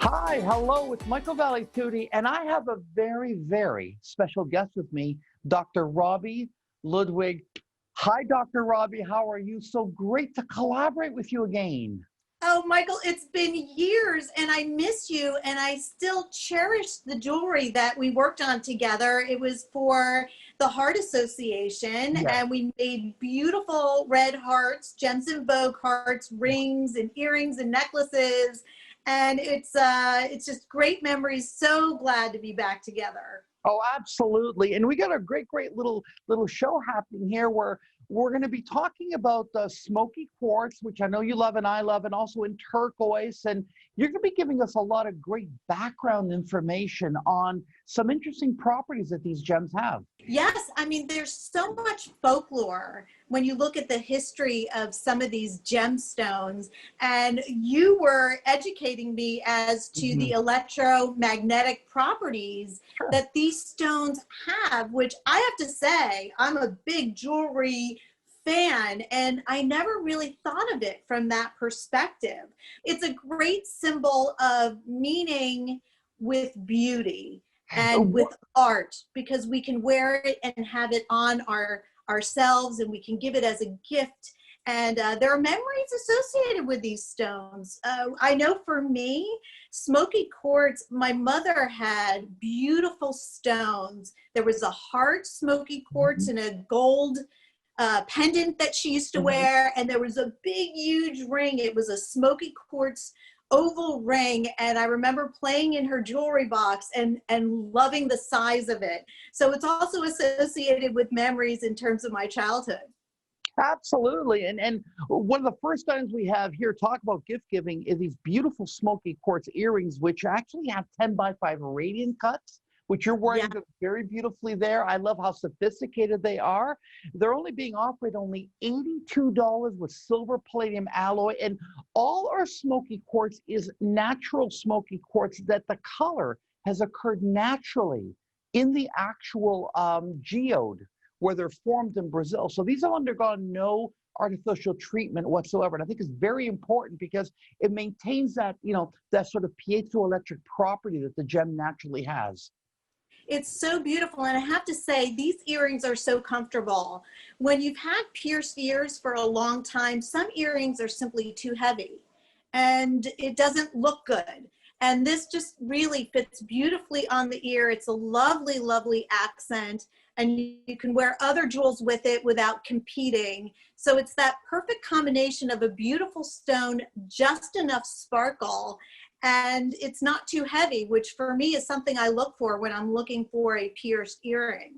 Hi, hello, it's Michael Valitutti, and I have a very, very special guest with me, Dr. Robi Ludwig. Hi, Dr. Robi, how are you? So great to collaborate with you again. Oh, Michael, it's been years and I miss you, and I still cherish the jewelry that we worked on together. It was for the Heart Association, Yes. and we made beautiful red hearts, gems and Vogue hearts, rings and earrings and necklaces. And it's just great memories. So glad to be back together. Oh, absolutely. And we got a great little show happening here where we're going to be talking about the smoky quartz, which I know you love and I love, and also in turquoise. And you're going to be giving us a lot of great background information on some interesting properties that these gems have. Yes, I mean, there's so much folklore when you look at the history of some of these gemstones, and you were educating me as to Mhm. the electromagnetic properties Sure. that these stones have, which I have to say, I'm a big jewelry fan, and I never really thought of it from that perspective. It's a great symbol of meaning with beauty and with art, because we can wear it and have it on ourselves, and we can give it as a gift. And there are memories associated with these stones. I know for me, smoky quartz, my mother had beautiful stones. There was a heart smoky quartz Mhm. and a gold pendant that she used to Mhm. wear, and there was a big huge ring. It was a smoky quartz oval ring, and I remember playing in her jewelry box and loving the size of it. So it's also associated with memories in terms of my childhood. Absolutely. And one of the first times we have here talk about gift giving is these beautiful smoky quartz earrings, which actually have 10 by 5 radiant cuts, which you're Yeah, wearing very beautifully there. I love how sophisticated they are. They're only being offered only $82 with silver palladium alloy. And all our smoky quartz is natural smoky quartz that the color has occurred naturally in the actual geode where they're formed in Brazil. So these have undergone no artificial treatment whatsoever. And I think it's very important because it maintains that, that sort of piezoelectric property that the gem naturally has. it's so beautiful. And I have to say, these earrings are so comfortable. When you've had pierced ears for a long time, some earrings are simply too heavy and it doesn't look good. And this just really fits beautifully on the ear. It's a lovely, lovely accent, and you can wear other jewels with it without competing. So it's that perfect combination of a beautiful stone, just enough sparkle, and it's not too heavy, which for me is something I look for when I'm looking for a pierced earring.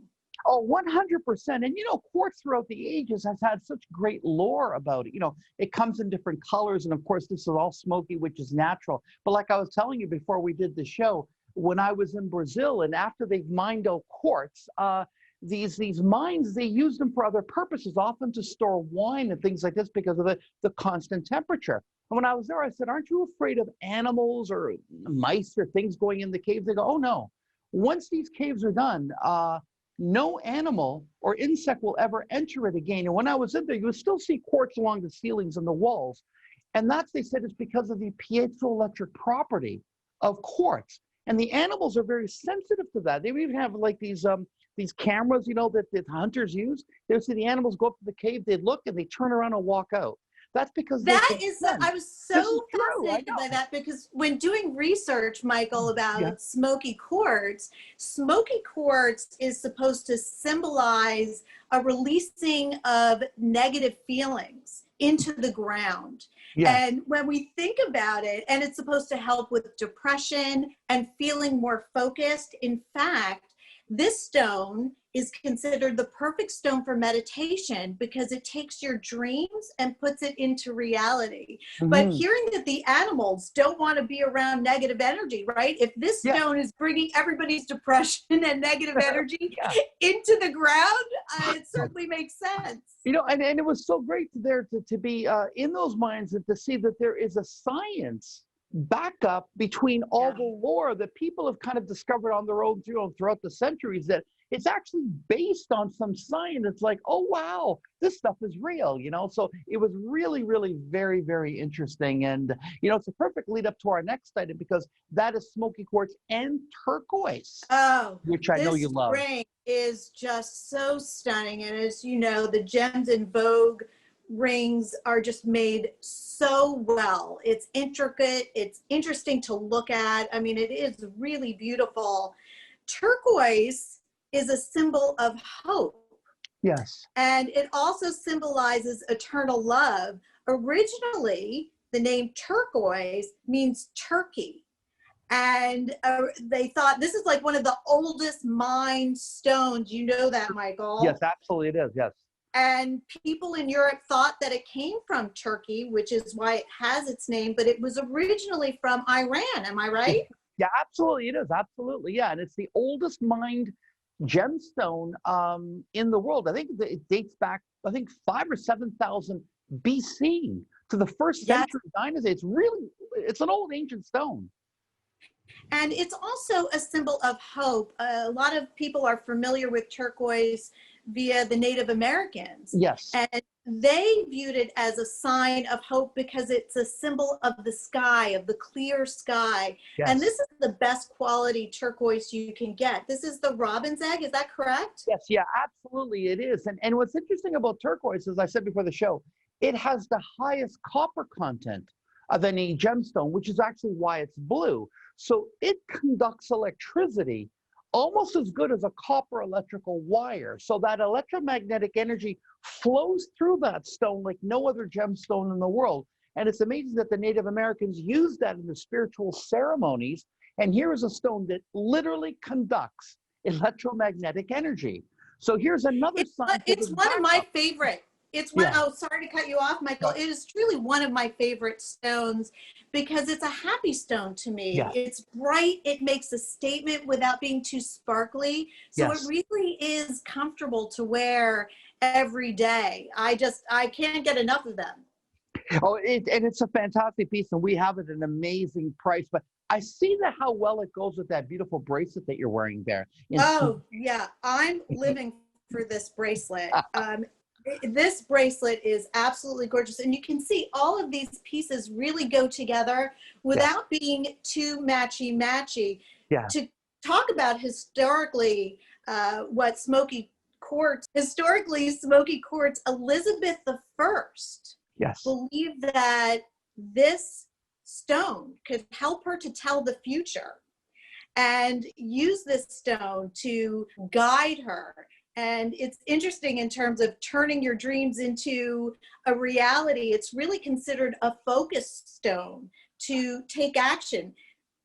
Oh, 100%. And quartz throughout the ages has had such great lore about it. It comes in different colors. And of course, this is all smoky, which is natural. But like I was telling you before we did the show, when I was in Brazil and after they've mined out quartz, these mines, they use them for other purposes, often to store wine and things like this because of the constant temperature. And when I was there, I said, aren't you afraid of animals or mice or things going in the caves? They go, oh, no. Once these caves are done, no animal or insect will ever enter it again. And when I was in there, you would still see quartz along the ceilings and the walls. And that's, they said, it's because of the piezoelectric property of quartz. And the animals are very sensitive to that. They even have like these cameras, that hunters use. They would see the animals go up to the cave, they'd look, and they turn around and walk out. That's because they That can is, sense. I was This is so true, I fascinated by know. that, because when doing research, Michael, Yeah. about smoky quartz is supposed to symbolize a releasing of negative feelings into the ground. Yes. And when we think about it, and it's supposed to help with depression and feeling more focused. In fact, this stone is considered the perfect stone for meditation because it takes your dreams and puts it into reality. But Hmm. hearing that the animals don't want to be around negative energy, right? If this Yeah. stone is bringing everybody's depression and negative energy Yeah. into the ground, it certainly makes sense. And it was so great there to be in those mines and to see that there is a science backup between all Yeah. the lore that people have kind of discovered on their own, throughout the centuries, that it's actually based on some science. It's like, oh wow, this stuff is real, So it was really, really very, very interesting. And it's a perfect lead up to our next item, because that is smoky quartz and turquoise, Oh, which I know you this love. ring is just so stunning. And as you know, the gems in Vogue rings are just made so well. It's intricate, it's interesting to look at. I mean, it is really beautiful. Turquoise is a symbol of hope, Yes. and it also symbolizes eternal love. Originally, the name turquoise means Turkey. And they thought this is like one of the oldest mined stones. You know that, Yes, Michael. absolutely it is. Yes. And people in Europe thought that it came from Turkey, which is why it has its name, but it was originally from Iran. Am I right? Yeah, absolutely it is. Absolutely. Yeah. And it's the oldest mined gemstone in the world. I think it dates back, I think 5 or 7,000 BC to the first Yes. century dynasty. It's an old ancient stone. And it's also a symbol of hope. A lot of people are familiar with turquoise via the Native Americans. Yes. And they viewed it as a sign of hope because it's a symbol of the sky, of the clear sky. Yes. And this is the best quality turquoise you can get. This is the robin's egg, is that correct? Yes, yeah, absolutely it is. And what's interesting about turquoise, as I said before the show, it has the highest copper content of any gemstone, which is actually why it's blue. So it conducts electricity almost as good as a copper electrical wire. So that electromagnetic energy flows through that stone like no other gemstone in the world. And it's amazing that the Native Americans used that in the spiritual ceremonies. And here is a stone that literally conducts electromagnetic energy. So here's another scientific It's one of my favorite. It's one, Yeah. oh, sorry to cut you off, Michael. It is truly one of my favorite stones because it's a happy stone to me. Yes. It's bright. It makes a statement without being too sparkly. So Yes. it really is comfortable to wear every day. I can't get enough of them. Oh, and it's a fantastic piece, and we have it at an amazing price. But I see that how well it goes with that beautiful bracelet that you're wearing there. Oh, yeah. I'm living for this bracelet. This bracelet is absolutely gorgeous. And you can see all of these pieces really go together without being too matchy-matchy. Yeah. To talk about historically what historically smoky quartz, Elizabeth I Yes. believed that this stone could help her to tell the future and use this stone to guide her. And it's interesting in terms of turning your dreams into a reality. It's really considered a focus stone to take action.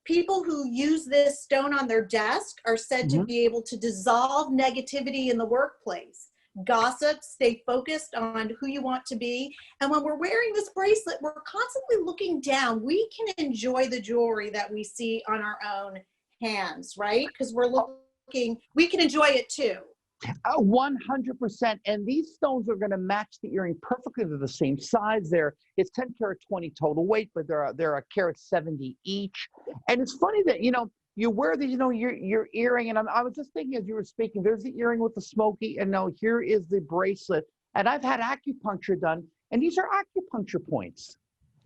People who use this stone on their desk are said to be able to dissolve negativity in the workplace. Gossip, stay focused on who you want to be. And when we're wearing this bracelet, we're constantly looking down. We can enjoy the jewelry that we see on our own hands, right? Because we're looking, we can enjoy it too. 100%. And these stones are going to match the earring perfectly. They're the same size. It's 10 karat 20 total weight, but they're a carat 70 each. And it's funny that, you wear these, your earring. And I was just thinking as you were speaking, there's the earring with the smoky, and now here is the bracelet. And I've had acupuncture done, and these are acupuncture points.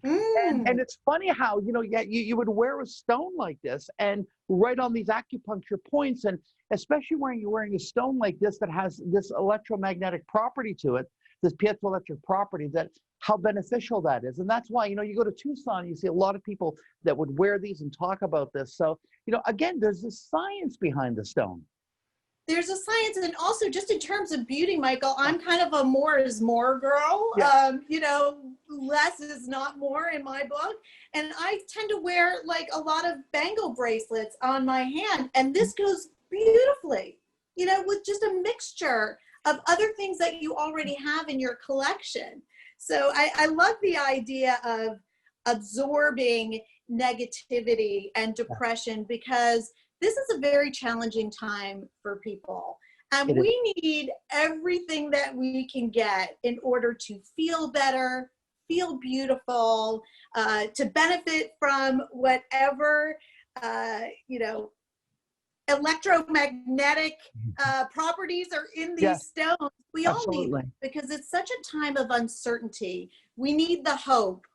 And it's funny how, you would wear a stone like this and right on these acupuncture points, and especially when you're wearing a stone like this that has this electromagnetic property to it, this piezoelectric property, that how beneficial that is. And that's why, you go to Tucson, you see a lot of people that would wear these and talk about this. So, again, there's this science behind the stone. There's a science, and also just in terms of beauty, Michael, I'm kind of a more is more girl. Yeah. Less is not more in my book. And I tend to wear like a lot of bangle bracelets on my hand, and this goes beautifully, with just a mixture of other things that you already have in your collection. So I love the idea of absorbing negativity and depression, because this is a very challenging time for people. And we need everything that we can get in order to feel better, feel beautiful, to benefit from whatever, you know, electromagnetic properties are in these Yes, stones. We all need absolutely. them because it's such a time of uncertainty. We need the hope.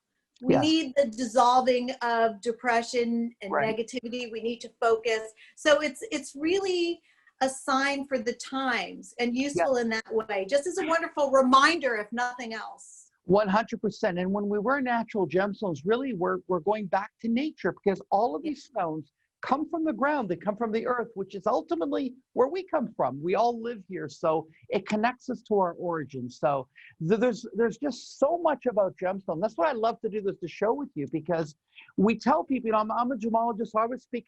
We Yes, need the dissolving of depression and right. negativity. We need to focus. So it's really a sign for the times and Yes, useful in that way, just as a wonderful reminder, if nothing else. 100%. And when we wear natural gemstones, really we're going back to nature because all of Yeah. these stones come from the ground. They come from the earth, which is ultimately where we come from. We all live here, so it connects us to our origins. So there's just so much about gemstone. That's what I love to do this show with you because we tell people, you know, I'm a gemologist, so I would speak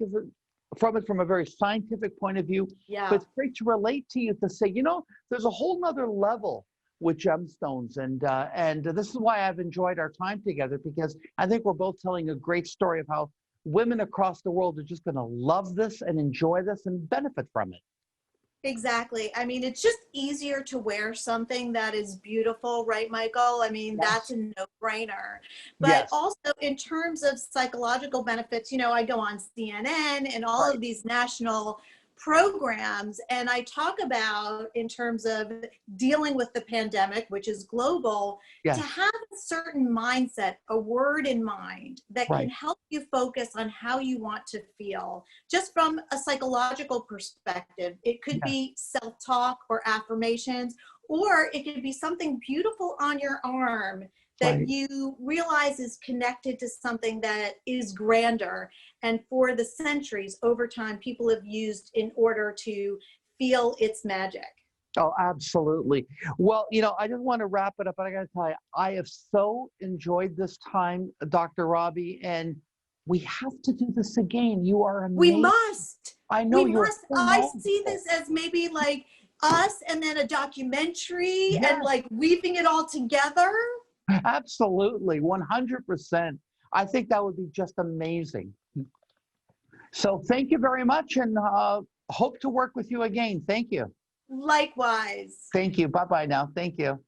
from it from a very scientific point of view. But Yeah, it's great to relate to you to say, you know, there's a whole nother level with gemstones, and this is why I've enjoyed our time together because I think we're both telling a great story of how women across the world are just going to love this and enjoy this and benefit from it. exactly. I mean, it's just easier to wear something that is beautiful, right, Michael? I mean, that's Yes, a no-brainer. But yes, also in terms of psychological benefits, you know, I go on CNN and all right, of these national programs, and I talk about in terms of dealing with the pandemic, which is global, to yes, have a certain mindset, a word in mind that can right, help you focus on how you want to feel just from a psychological perspective. It could yes, be self-talk or affirmations, or it could be something beautiful on your arm that right. you realize is connected to something that is grander. And for the centuries over time, people have used in order to feel its magic. Oh, absolutely. Well, you know, I just want to wrap it up, but I got to tell you, I have so enjoyed this time, Dr. Robbie, and we have to do this again. You are We amazing. must. I know We you're must. so I see knowledgeable. this as maybe like us and then a documentary and Yes, like weaving it all together. absolutely, 100%. I think that would be just amazing. So thank you very much and hope to work with you again. Thank you. Likewise. Thank you. Bye-bye now. Thank you.